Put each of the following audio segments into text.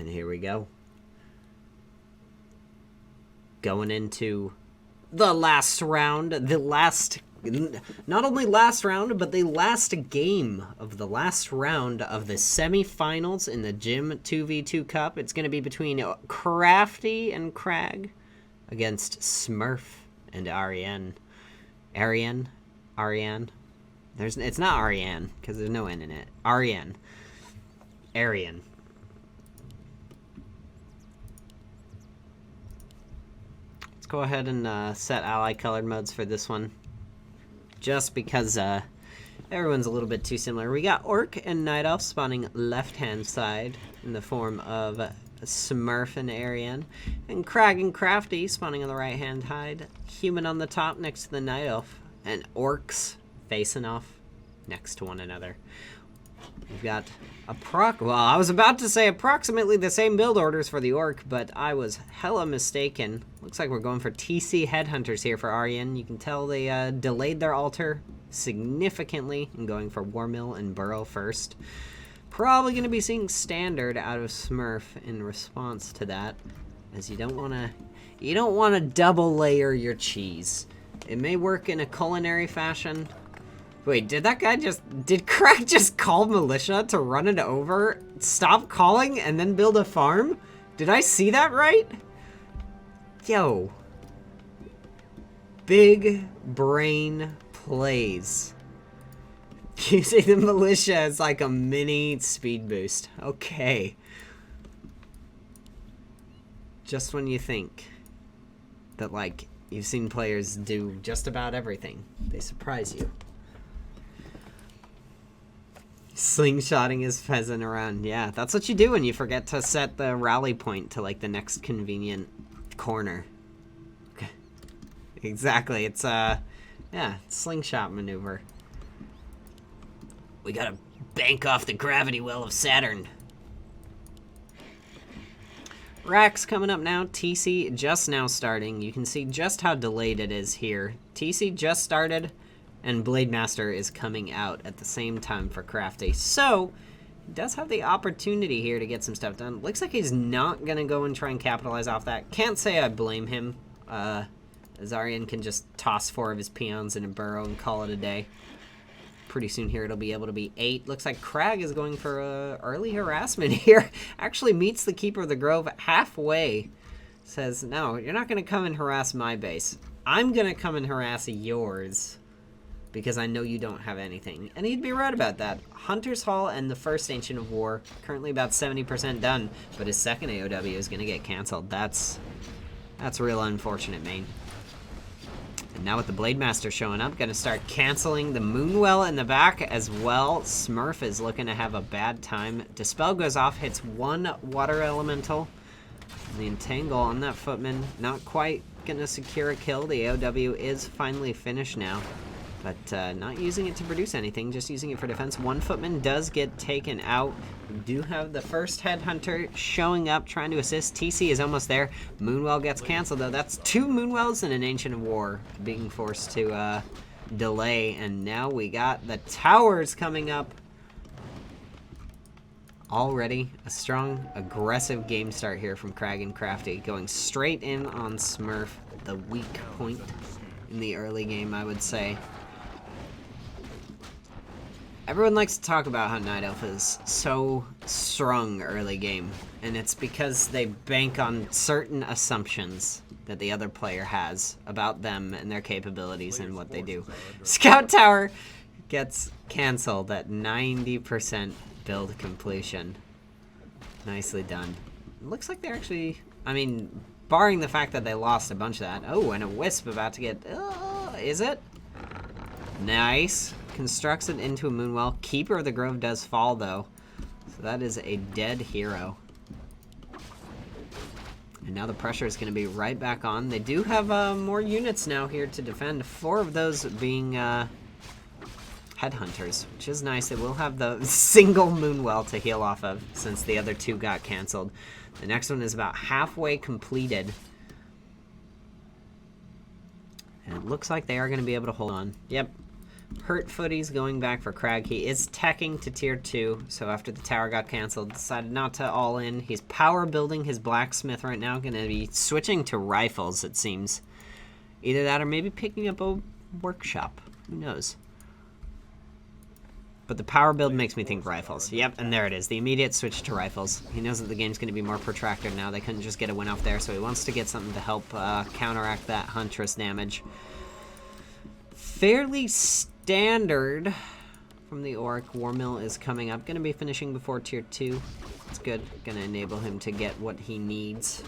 And here we go. Going into the last round. Not only last round, but the last game of the last round of the semifinals in the Gym 2v2 Cup. It's going to be between Crafty and Kragg against Smurf and ArieNNE. ArieNNE. It's not ArieNNE because there's no N in it. ArieNNE. Let's go ahead and set ally colored modes for this one, just because everyone's a little bit too similar. We got Orc and Night Elf spawning left-hand side in the form of Smurf and ArieNNE, and Kragg and Crafty spawning on the right-hand side, human on the top next to the Night Elf, and Orcs facing off next to one another. We've got well, I was about to say approximately the same build orders for the Orc, but I was hella mistaken. Looks like we're going for TC Headhunters here for ArieNNE. You can tell they delayed their altar significantly and going for Warmill and Burrow first. Probably going to be seeing Standard out of Smurf in response to that, as you don't want to double layer your cheese. It may work in a culinary fashion. Wait, did Kragg just call militia to run it over, stop calling, and then build a farm? Did I see that right? Yo. Big brain plays. Using the militia as like a mini speed boost. Okay. Just when you think that, like, you've seen players do just about everything, they surprise you. Slingshotting his pheasant around. Yeah, that's what you do when you forget to set the rally point to, like, the next convenient corner. Exactly. It's, yeah, slingshot maneuver. We gotta bank off the gravity well of Saturn. Rack's coming up now. TC just now starting. You can see just how delayed it is here. TC just started, and Blade Master is coming out at the same time for Crafty. So, he does have the opportunity here to get some stuff done. Looks like he's not going to go and try and capitalize off that. Can't say I blame him, as ArieNNE can just toss 4 of his peons in a burrow and call it a day. Pretty soon here it'll be able to be 8. Looks like Kragg is going for early harassment here. Actually meets the Keeper of the Grove halfway. Says, no, you're not going to come and harass my base. I'm going to come and harass yours, because I know you don't have anything. And he'd be right about that. Hunter's Hall and the first Ancient of War, currently about 70% done, but his second AOW is going to get canceled. That's real unfortunate, man. And now with the Blade Master showing up, going to start canceling the Moonwell in the back as well. Smurf is looking to have a bad time. Dispel goes off, hits 1 Water Elemental. The Entangle on that Footman, not quite going to secure a kill. The AOW is finally finished now, but not using it to produce anything, just using it for defense. 1 Footman does get taken out. We do have the first Headhunter showing up, trying to assist. TC is almost there. Moonwell gets canceled, though. That's 2 Moonwells and an Ancient of War being forced to delay. And now we got the towers coming up. Already a strong, aggressive game start here from Kragg and Crafty, going straight in on Smurf, the weak point in the early game, I would say. Everyone likes to talk about how Night Elf is so strong early game, and it's because they bank on certain assumptions that the other player has about them and their capabilities and what they do. Scout Tower gets canceled at 90% build completion. Nicely done. Looks like they're actually, I mean, barring the fact that they lost a bunch of that. Oh, and a Wisp about to get, is it? Nice. Constructs it into a Moonwell. Keeper of the Grove does fall, though. So that is a dead hero. And now the pressure is going to be right back on. They do have more units now here to defend. 4 of those being Headhunters, which is nice. They will have the single Moonwell to heal off of, since the other 2 got canceled. The next one is about halfway completed. And it looks like they are going to be able to hold on. Yep. Hurt footies going back for Kragg. He is teching to tier 2, so after the tower got canceled, decided not to all in. He's power building his blacksmith right now. Going to be switching to rifles, it seems. Either that or maybe picking up a workshop. Who knows? But the power build makes me think rifles. Yep, and there it is. The immediate switch to rifles. He knows that the game's going to be more protracted now. They couldn't just get a win off there, so he wants to get something to help counteract that Huntress damage. Fairly standard from the Orc. Warmill is coming up. Going to be finishing before tier 2. It's good. Going to enable him to get what he needs.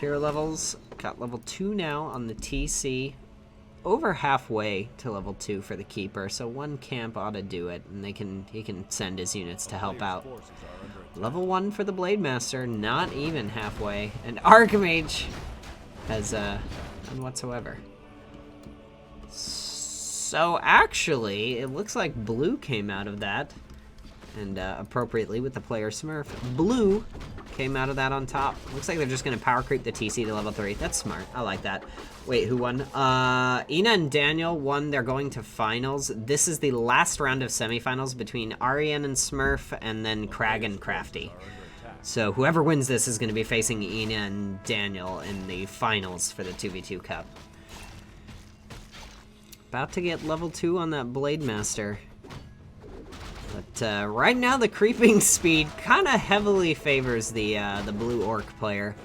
Hero levels. Got level 2 now on the TC. Over halfway to level 2 for the Keeper, so one camp ought to do it, and he can send his units to help out. Level 1 for the Blade Master, not even halfway, and Archmage has none whatsoever. So actually, it looks like blue came out of that, and appropriately with the player Smurf, blue came out of that on top. Looks like they're just going to power creep the TC to level 3. That's smart. I like that. Wait, who won? ArieNNE and Daniel won. They're going to finals. This is the last round of semifinals between ArieNNE and Smurf and then Kragg and Crafty. So whoever wins this is going to be facing ArieNNE and Daniel in the finals for the 2v2 Cup. About to get level 2 on that Blade Master. But right now the creeping speed kind of heavily favors the blue Orc player.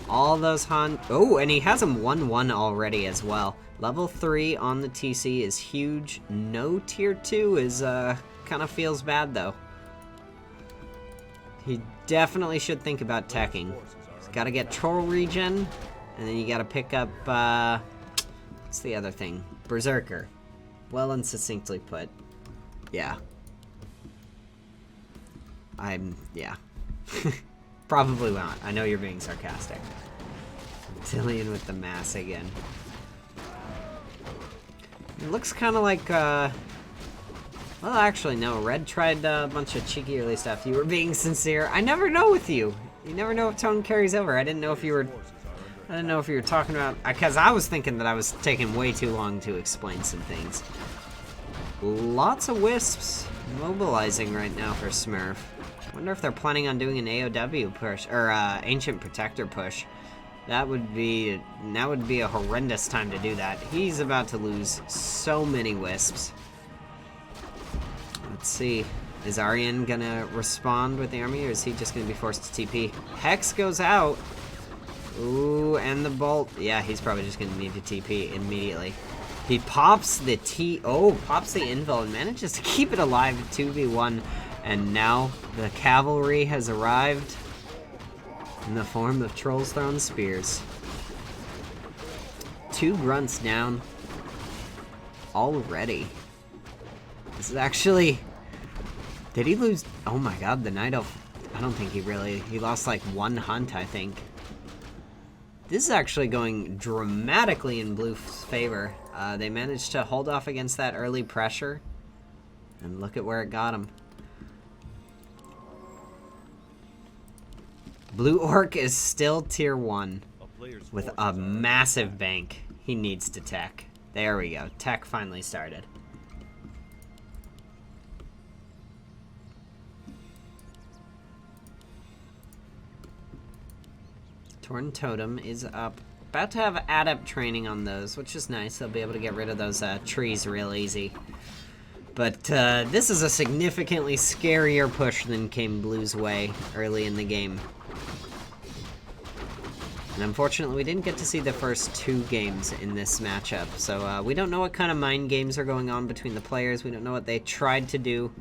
All those oh, and he has him 1-1 already as well. Level 3 on the TC is huge. No tier 2 is kind of feels bad though. He definitely should think about teching. He's got to get troll regen, and then you got to pick up what's the other thing? Berserker. Well and succinctly put. Yeah. Yeah. Probably not. I know you're being sarcastic. Tillian with the mass again. It looks kind of like, well, actually, no. Red tried a bunch of cheeky early stuff. You were being sincere. I never know with you. You never know if tone carries over. I didn't know if you were talking about, because I was thinking that I was taking way too long to explain some things. Lots of wisps mobilizing right now for Smurf. Wonder if they're planning on doing an AOW push or Ancient Protector push. That would be a horrendous time to do that. He's about to lose so many wisps. Let's see. Is ArieNNE gonna respond with the army, or is he just gonna be forced to TP? Hex goes out. Ooh, and the bolt. Yeah, he's probably just gonna need to TP immediately. He pops the pops the invul and manages to keep it alive 2v1. And now the cavalry has arrived in the form of trolls throwing spears. 2 grunts down already. This is actually... Did he lose? Oh my god, the Night Elf. I don't think he lost like 1 hunt, I think. This is actually going dramatically in blue's favor. They managed to hold off against that early pressure. And look at where it got him. Blue Orc is still tier 1 with a massive bank. He needs to tech. There we go. Tech finally started. Torn Totem is up. About to have adept training on those, which is nice. They'll be able to get rid of those trees real easy. But this is a significantly scarier push than came Blue's way early in the game. And unfortunately, we didn't get to see the first 2 games in this matchup. So we don't know what kind of mind games are going on between the players. We don't know what they tried to do.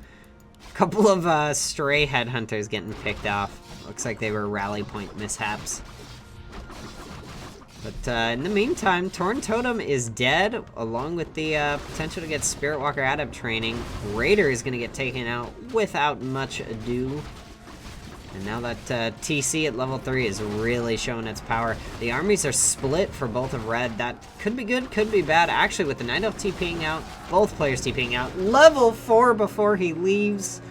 A couple of stray headhunters getting picked off. Looks like they were rally point mishaps. But in the meantime, Torn Totem is dead, along with the potential to get Spirit Walker Adept training. Raider is going to get taken out without much ado. And now that TC at level 3 is really showing its power. The armies are split for both of red. That could be good, could be bad. Actually, with the Night Elf TPing out, both players TPing out. Level 4 before he leaves.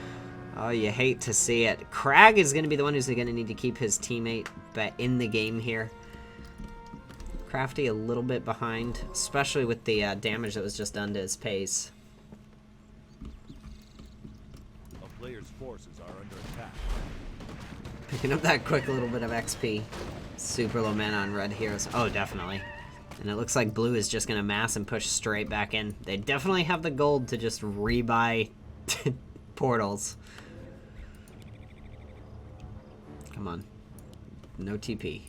Oh, you hate to see it. Kragg is going to be the one who's going to need to keep his teammate in the game here. Crafty a little bit behind, especially with the damage that was just done to his pace. A player's forces are under attack. Picking up that quick little bit of XP. Super low mana on red heroes. Oh, definitely. And it looks like blue is just going to mass and push straight back in. They definitely have the gold to just rebuy portals. Come on. No TP.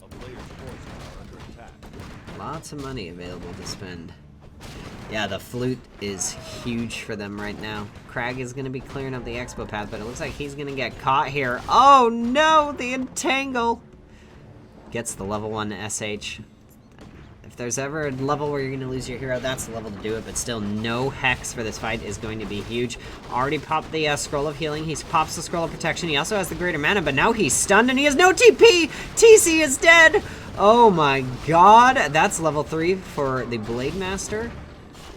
A player's forces are under attack. Lots of money available to spend. Yeah, the flute is huge for them right now. Kragg is going to be clearing up the expo path, but it looks like he's going to get caught here. Oh no, the entangle! Gets the level 1 SH. If there's ever a level where you're going to lose your hero, that's the level to do it, but still no hex for this fight is going to be huge. Already popped the Scroll of Healing. He pops the Scroll of Protection. He also has the Greater Mana, but now he's stunned and he has no TP! TC is dead! Oh my god, that's level 3 for the Blade Master.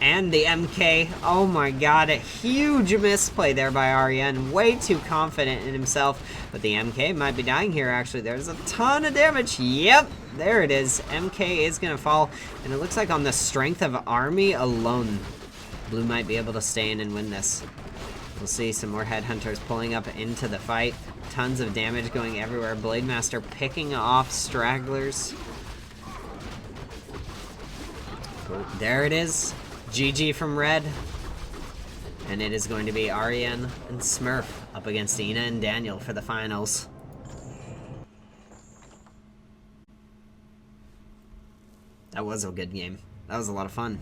And the MK. Oh my god, a huge misplay there by ArieNNE. Way too confident in himself. But the MK might be dying here, actually. There's a ton of damage. Yep, there it is. MK is going to fall. And it looks like on the strength of army alone, blue might be able to stay in and win this. We'll see some more headhunters pulling up into the fight. Tons of damage going everywhere. Blade Master picking off stragglers. Oh, there it is. GG from red. And it is going to be ArieNNE and Smurf up against ArieNNE and Daniel for the finals. That was a good game. That was a lot of fun.